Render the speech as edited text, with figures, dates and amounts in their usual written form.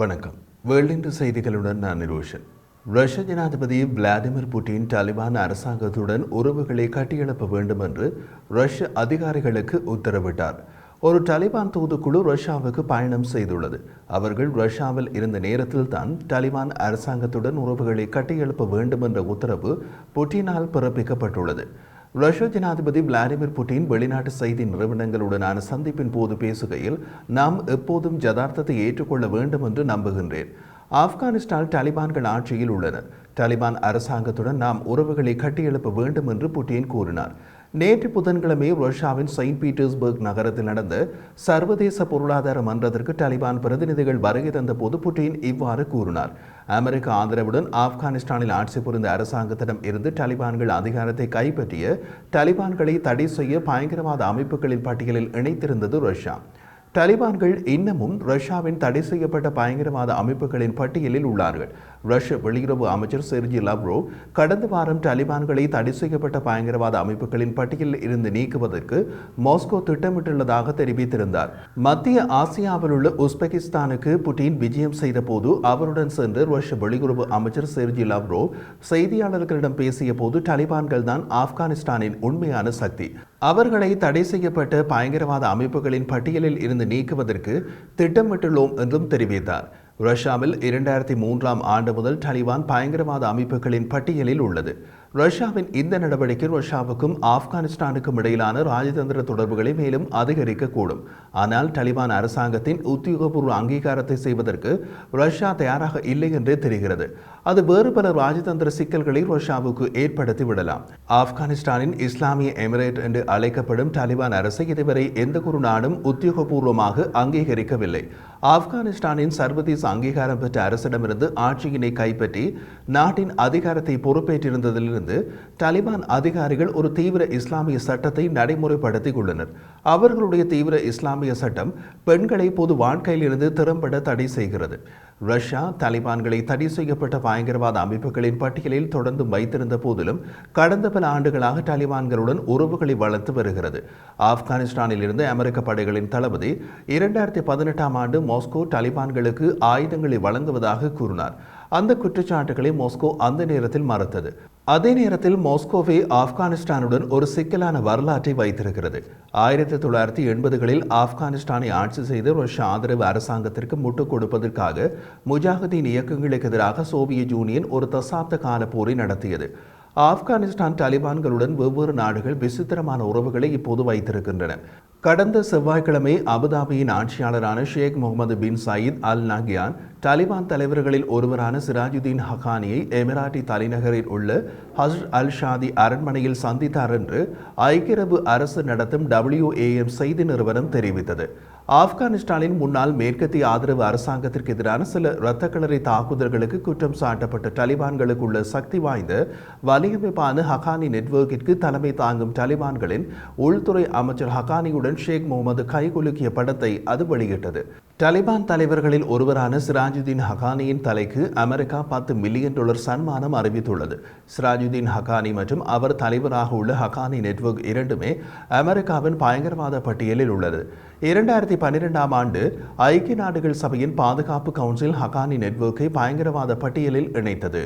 வணக்கம். வேர்ல்டு செய்திகளுடன் நான் நிரோஷன். ரஷ்ய ஜனாதிபதி விளாடிமிர் புட்டின் தாலிபான் அரசாங்கத்துடன் உறவுகளை கட்டியெழுப்ப வேண்டும் என்று ரஷ்ய அதிகாரிகளுக்கு உத்தரவிட்டார். ஒரு தாலிபான் தூதுக்குழு ரஷ்யாவுக்கு பயணம் செய்துள்ளது. அவர்கள் ரஷ்யாவில் இருந்த நேரத்தில் தான் தாலிபான் அரசாங்கத்துடன் உறவுகளை கட்டியெழுப்ப வேண்டும் என்ற உத்தரவு புட்டினால் பிறப்பிக்கப்பட்டுள்ளது. ரஷ்ய ஜனாதிபதி விளாடிமிர் புட்டின் வெளிநாட்டு செய்தி நிறுவனங்களுடனான சந்திப்பின் போது பேசுகையில், நாம் எப்போதும் யதார்த்தத்தை ஏற்றுக்கொள்ள வேண்டும் என்று நம்புகின்றேன். ஆப்கானிஸ்தான் தாலிபான்கள் ஆட்சியில் உள்ளனர். தாலிபான் அரசாங்கத்துடன் நாம் உறவுகளை கட்டியெழுப்ப வேண்டும் என்று புட்டின் கூறினார். நேற்று புதன்கிழமை ரஷ்யாவின் செயின்ட் பீட்டர்ஸ்பர்க் நகரத்தில் நடந்த சர்வதேச பொருளாதார மன்றத்திற்கு தாலிபான் பிரதிநிதிகள் வருகை தந்த போது புட்டின் இவ்வாறு கூறினார். அமெரிக்க ஆதரவுடன் ஆப்கானிஸ்தானில் ஆட்சி புரிந்த அரசாங்கத்திடம் இருந்து தாலிபான்கள் அதிகாரத்தை கைப்பற்றிய தாலிபான்களை தடை செய்ய பயங்கரவாத அமைப்புகளின் பட்டியலில் இணைத்திருந்தது ரஷ்யா. தாலிபான்கள் இன்னமும் ரஷ்யாவின் தடை செய்யப்பட்ட பயங்கரவாத அமைப்புகளின் பட்டியலில் உள்ளார்கள். ரஷ்ய வெளியுறவு அமைச்சர் செர்ஜி லவ்ரோவ் கடந்த வாரம் தாலிபான்களை தடை செய்யப்பட்ட பயங்கரவாத அமைப்புகளின் பட்டியலில் இருந்து நீக்குவதற்கு மாஸ்கோ திட்டமிட்டுள்ளதாக தெரிவித்திருந்தார். மத்திய ஆசியாவில் உள்ள உஸ்பெகிஸ்தானுக்கு புட்டின் விஜயம் செய்த போது அவருடன் சென்று ரஷ்ய வெளியுறவு அமைச்சர் செர்ஜி லவ்ரோவ் செய்தியாளர்களிடம் பேசிய போது தாலிபான்கள் தான் ஆப்கானிஸ்தானின் உண்மையான சக்தி, அவர்களை தடை செய்யப்பட்ட பயங்கரவாத அமைப்புகளின் பட்டியலில் இருந்து நீக்குவதற்கு திட்டமிட்டுள்ளோம் என்றும் தெரிவித்தார். ரஷ்யாவில் 2003ஆம் ஆண்டு முதல் தாலிபான் பயங்கரவாத அமைப்புகளின் பட்டியலில் உள்ளது. ரஷ்யாவின் இந்த நடவடிக்கை ரஷ்யாவுக்கும் ஆப்கானிஸ்தானுக்கும் இடையிலான ராஜதந்திர தொடர்புகளை மேலும் அதிகரிக்கக்கூடும். ஆனால் தாலிபான் அரசாங்கத்தின் உத்தியோகபூர்வ அங்கீகாரத்தை செய்வதற்கு ரஷ்யா தயாராக இல்லை என்றே தெரிகிறது. அது வேறு பல ராஜதந்திர சிக்கல்களை ரஷ்யாவுக்கு ஏற்படுத்தி விடலாம். ஆப்கானிஸ்தானின் இஸ்லாமிய எமிரேட் என்று அழைக்கப்படும் தாலிபான் அரசை இதுவரை எந்த ஒரு நாடும் உத்தியோகபூர்வமாக அங்கீகரிக்கவில்லை. ஆப்கானிஸ்தானின் சர்வதேச அங்கீகாரம் பெற்ற அரசிடமிருந்து ஆட்சியினை கைப்பற்றி நாட்டின் அதிகாரத்தை பொறுப்பேற்றிருந்ததிலிருந்து தாலிபான் அதிகாரிகள் ஒரு தீவிர இஸ்லாமிய சட்டத்தை நடைமுறைப்படுத்திக் கொண்டனர். அவர்களுடைய தீவிர இஸ்லாமிய சட்டம் பெண்களை பொது வாழ்க்கையில் இருந்து திறம்பட தடை செய்கிறது. ரஷ்யா தாலிபான்களை தடை செய்யப்பட்ட பயங்கரவாத அமைப்புகளின் பட்டியலில் தொடர்ந்து வைத்திருந்த போதிலும் கடந்த பல ஆண்டுகளாக தாலிபான்களுடன் உறவுகளை வளர்த்து வருகிறது. ஆப்கானிஸ்தானில் இருந்து அமெரிக்க படைகளின் தளபதி 2018ஆம் ஆண்டு மாஸ்கோ தாலிபான்களுக்கு ஆயுதங்களை வழங்குவதாக கூறினார். அந்த குற்றச்சாட்டுகளை மாஸ்கோ அந்த நேரத்தில் மறுத்தது. அதே நேரத்தில் மாஸ்கோவே ஆப்கானிஸ்தானுடன் ஒரு சிக்கலான வரலாற்றை வைத்திருக்கிறது. 1980களில் ஆப்கானிஸ்தானை ஆட்சி செய்து ரஷ்ய ஆதரவு அரசாங்கத்திற்கு முட்டுக் கொடுப்பதற்காக முஜாஹிதீன் இயக்கங்களுக்கு எதிராக சோவியத் யூனியன் ஒரு தசாப்த கால போரை நடத்தியது. ஆப்கானிஸ்தான் தாலிபான்களுடன் வெவ்வேறு நாடுகள் விசித்திரமான உறவுகளை இப்போது வைத்திருக்கின்றன. கடந்த செவ்வாய்க்கிழமை அபுதாபியின் ஆட்சியாளரான ஷேக் முகமது பின் சயீத் அல் நஹ்யான் தாலிபான் தலைவர்களில் ஒருவரான சிராஜுதீன் ஹக்கானியை எமிராட்டி தலைநகரில் உள்ள ஹஸ்ரத் அல் ஷாதி அரண்மனையில் சந்தித்தார் என்று ஐக்கிய அரபு அரசு நடத்தும் WAM செய்தி நிறுவனம் தெரிவித்தது. ஆப்கானிஸ்தானின் முன்னாள் மேற்கத்திய ஆதரவு அரசாங்கத்திற்கு எதிரான சில இரத்தக்களரி தாக்குதல்களுக்கு குற்றம் சாட்டப்பட்ட தாலிபான்களுக்கு உள்ள சக்தி வாய்ந்த வலையமைப்பான ஹக்கானி நெட்வொர்க்கிற்கு தலைமை தாங்கும் தாலிபான்களின் உள்துறை அமைச்சர் ஹக்கானியுடன் ஷேக் முகமது கைகுலுக்கிய படத்தை அது வெளியிட்டது. தாலிபான் தலைவர்களில் ஒருவரான சிராஜுதீன் ஹக்கானியின் தலைக்கு அமெரிக்கா $10 மில்லியன் சன்மானம் அறிவித்துள்ளது. சிராஜுதீன் ஹக்கானி மற்றும் அவர் தலைவராக உள்ள ஹக்கானி நெட்வொர்க் இரண்டுமே அமெரிக்காவின் பயங்கரவாத பட்டியலில் உள்ளது. 2012ஆம் ஆண்டு ஐக்கிய நாடுகள் சபையின் பாதுகாப்பு கவுன்சில் ஹக்கானி நெட்வொர்க்கை பயங்கரவாத பட்டியலில் இணைத்தது.